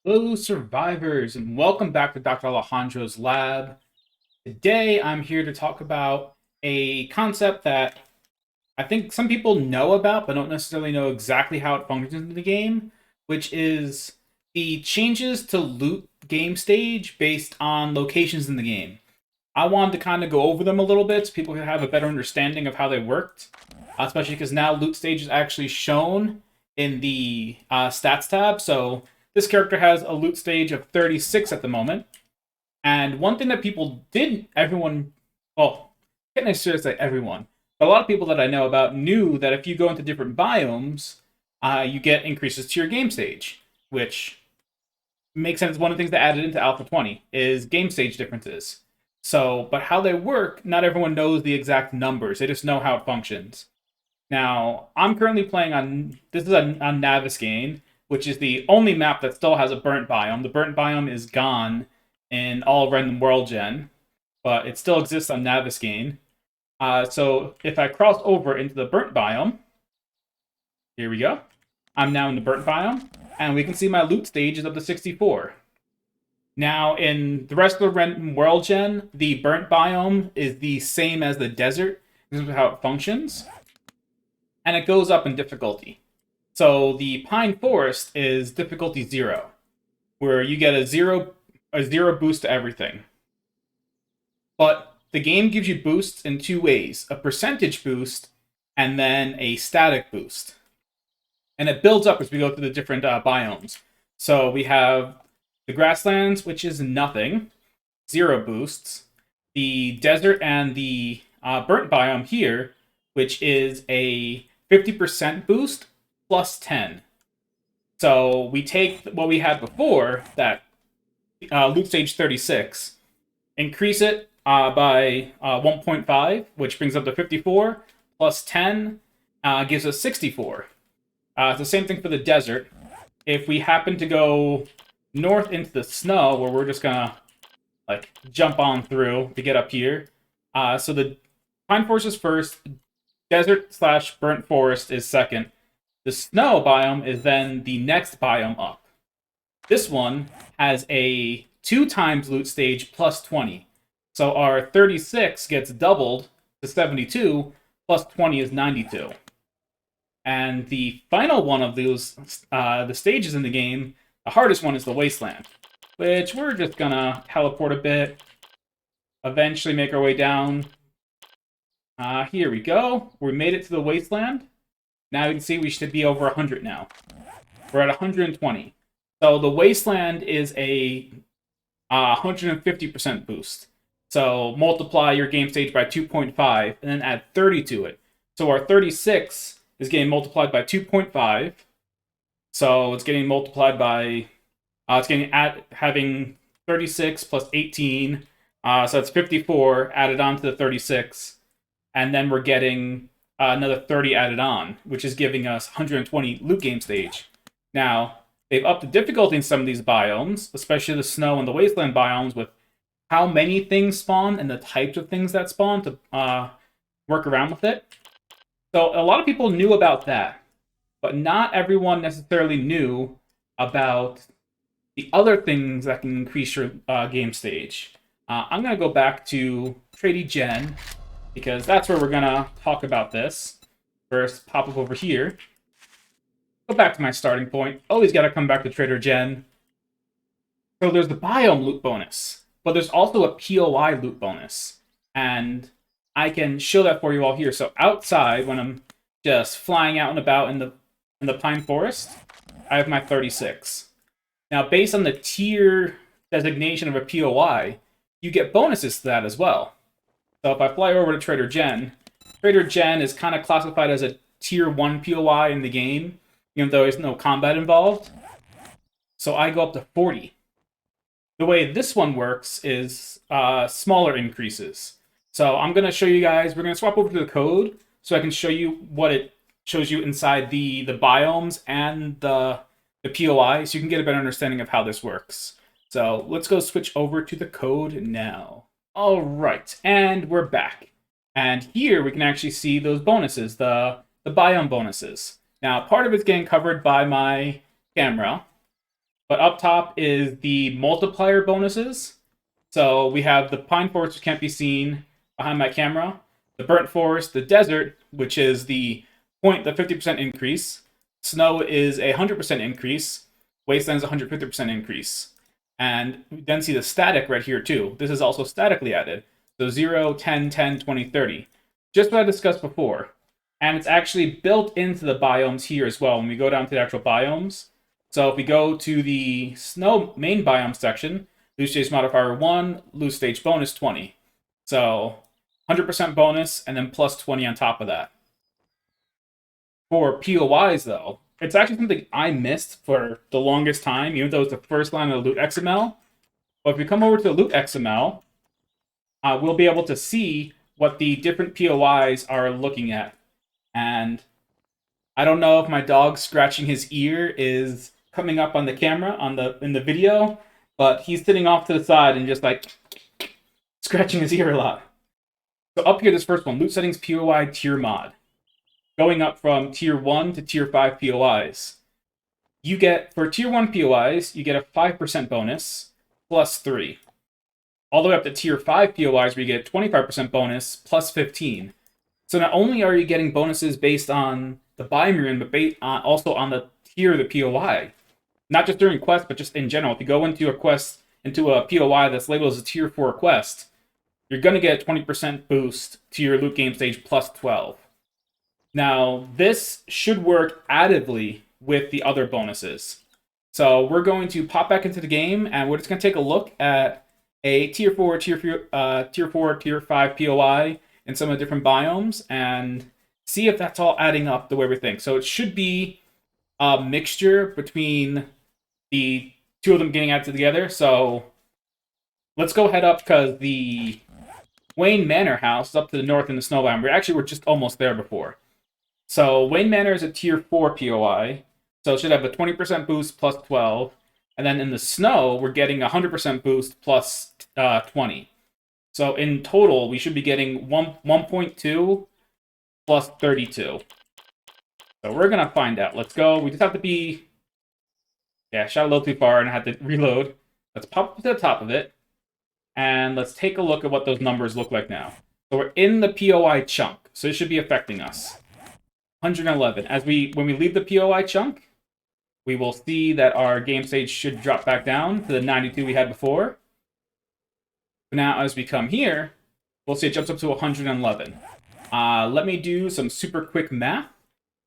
Hello, survivors, and welcome back to Dr. Alejandro's lab. Today, I'm here to talk about a concept that I think some people know about, but don't necessarily know exactly how it functions in the game, which is the changes to loot game stage based on locations in the game. I wanted to kind of go over them a little bit so people can have a better understanding of how they worked, especially because now loot stage is actually shown in the stats tab. So this character has a loot stage of 36 at the moment. And one thing that people did, everyone, well, can't necessarily say everyone, but a lot of people that I know about knew that if you go into different biomes, you get increases to your game stage, which makes sense. One of the things that added into Alpha 20 is game stage differences. So, but how they work, not everyone knows the exact numbers. They just know how it functions. Now, I'm currently playing on this is on Naviscane, which is the only map that still has a burnt biome. The burnt biome is gone in all random world gen, but it still exists on Naviscane. So if I cross over into the burnt biome, here we go. I'm now in the burnt biome, and we can see my loot stage is up to 64. Now, in the rest of the random world gen, the burnt biome is the same as the desert. This is how it functions, and it goes up in difficulty. So the pine forest is difficulty 0, where you get a zero boost to everything. But the game gives you boosts in two ways: a percentage boost and then a static boost. And it builds up as we go through the different biomes. So we have the grasslands, which is nothing, 0 boosts. The desert and the burnt biome here, which is a 50% boost plus 10. So we take what we had before, that loot stage 36, increase it by 1.5, which brings up to 54, plus 10 gives us 64. It's the same thing for the desert. If we happen to go north into the snow, where we're just gonna like jump on through to get up here. So the pine forest is first, desert slash burnt forest is second. The snow biome is then the next biome up. This one has a 2 times loot stage plus 20. So our 36 gets doubled to 72, plus 20 is 92. And the final one of those, the stages in the game, the hardest one is the wasteland, which we're just gonna teleport a bit, eventually make our way down. Here we go. We made it to the wasteland. Now you can see we should be over 100 now. We're at 120. So the wasteland is a 150% boost. So multiply your game stage by 2.5 and then add 30 to it. So our 36 is getting multiplied by 2.5. So it's getting multiplied by, it's getting having 36 plus 18. So that's 54 added on to the 36. And then we're getting another 30 added on, which is giving us 120 loot game stage. Now, they've upped the difficulty in some of these biomes, especially the snow and the wasteland biomes, with how many things spawn and the types of things that spawn to work around with it. So a lot of people knew about that, but not everyone necessarily knew about the other things that can increase your game stage. I'm going to go back to Trady Gen, because that's where we're going to talk about this. First, pop up over here. Go back to my starting point. Always got to come back to Trader Gen. So there's the biome loot bonus, but there's also a POI loot bonus. And I can show that for you all here. So outside, when I'm just flying out and about in the pine forest, I have my 36. Now, based on the tier designation of a POI, you get bonuses to that as well. So if I fly over to Trader Gen is kind of classified as a tier 1 POI in the game, even though there's no combat involved. So I go up to 40. The way this one works is smaller increases. So I'm going to show you guys, we're going to swap over to the code so I can show you what it shows you inside the biomes and the POI, so you can get a better understanding of how this works. So let's go switch over to the code now. All right, and we're back. And here we can actually see those bonuses, the biome bonuses. Now, part of it's getting covered by my camera, But up top is the multiplier bonuses. So we have the pine forest, which can't be seen behind my camera, the burnt forest, the desert, which is the 50% increase. Snow is a 100% increase. Wasteland is a 150% increase. And we then see the static right here too. This is also statically added. So 0, 10, 10, 20, 30. Just what I discussed before. And it's actually built into the biomes here as well when we go down to the actual biomes. So if we go to the snow main biome section, Lootstage modifier 1, Lootstage bonus 20. So 100% bonus and then plus 20 on top of that. For POIs though, it's actually something I missed for the longest time, even though it's the first line of the Loot XML. But if we come over to the Loot XML, we'll be able to see what the different POIs are looking at. And I don't know if my dog scratching his ear is coming up on the camera in the video, but he's sitting off to the side and just like scratching his ear a lot. So up here, this first one, Loot Settings POI Tier Mod. Going up from Tier 1 to Tier 5 POIs. You get, for Tier 1 POIs, you get a 5% bonus, plus 3. All the way up to Tier 5 POIs, where you get a 25% bonus, plus 15. So not only are you getting bonuses based on the biome you're in, but also on the tier of the POI. Not just during quests, but just in general. If you go into a quest, into a POI that's labeled as a Tier 4 quest, you're going to get a 20% boost to your loot game stage plus 12. Now, this should work additively with the other bonuses. So we're going to pop back into the game, and we're just going to take a look at a Tier 4, Tier 5 POI in some of the different biomes, and see if that's all adding up the way we think. So it should be a mixture between the two of them getting added together. So let's go head up, because the Wayne Manor house is up to the north in the snow biome. We were just almost there before. So Wayne Manor is a Tier 4 POI, so it should have a 20% boost plus 12. And then in the snow, we're getting a 100% boost plus 20. So in total, we should be getting 1.2 plus 32. So we're going to find out. Let's go. We just have to be... Yeah, shot a little too far and I had to reload. Let's pop to the top of it. And let's take a look at what those numbers look like now. So we're in the POI chunk, so it should be affecting us. 111. When we leave the POI chunk, we will see that our game stage should drop back down to the 92 we had before. But now, as we come here, we'll see it jumps up to 111. Let me do some super quick math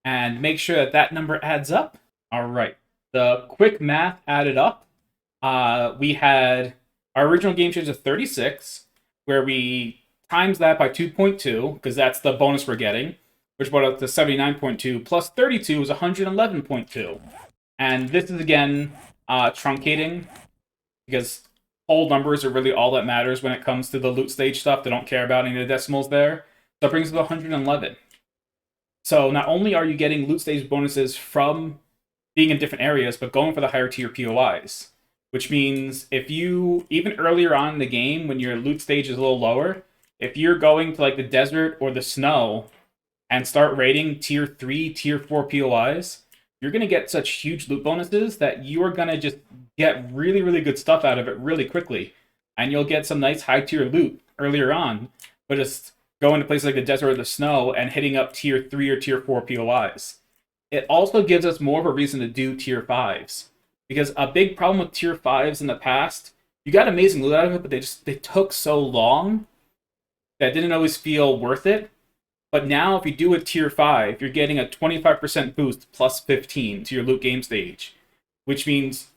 and make sure that that number adds up. All right. The quick math added up. We had our original game stage of 36, where we times that by 2.2, because that's the bonus we're getting, which brought up to 79.2, plus 32 is 111.2. And this is, again, truncating, because whole numbers are really all that matters when it comes to the loot stage stuff. They don't care about any of the decimals there. So it brings us to 111. So not only are you getting loot stage bonuses from being in different areas, but going for the higher tier POIs. Which means if you, even earlier on in the game, when your loot stage is a little lower, if you're going to like the desert or the snow and start raiding tier 3, tier 4 POIs, you're going to get such huge loot bonuses that you are going to just get really, really good stuff out of it really quickly. And you'll get some nice high tier loot earlier on, but just going to places like the desert or the snow and hitting up tier 3 or tier 4 POIs. It also gives us more of a reason to do tier 5s. Because a big problem with tier 5s in the past, you got amazing loot out of it, but they took so long that it didn't always feel worth it. But now, if you do a tier 5, you're getting a 25% boost plus 15 to your loot game stage. Which means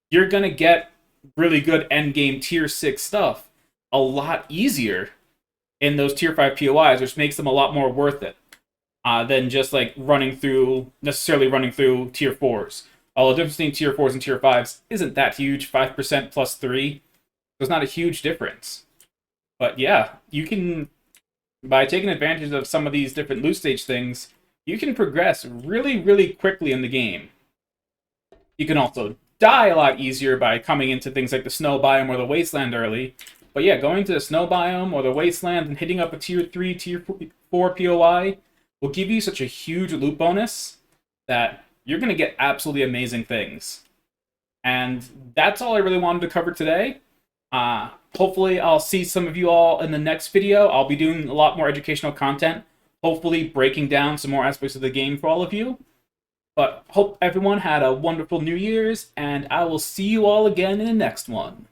you're going to get really good endgame tier 6 stuff a lot easier in those tier 5 POIs, which makes them a lot more worth it than just like necessarily running through tier 4s. Although the difference between tier 4s and tier 5s isn't that huge, 5% plus 3. There's not a huge difference. But yeah, you can, by taking advantage of some of these different loot stage things, you can progress really, really quickly in the game. You can also die a lot easier by coming into things like the snow biome or the wasteland early. But yeah, going to the snow biome or the wasteland and hitting up a tier 3, tier 4 POI will give you such a huge loot bonus that you're going to get absolutely amazing things. And that's all I really wanted to cover today. Hopefully, I'll see some of you all in the next video. I'll be doing a lot more educational content, hopefully breaking down some more aspects of the game for all of you. But hope everyone had a wonderful New Year's, and I will see you all again in the next one.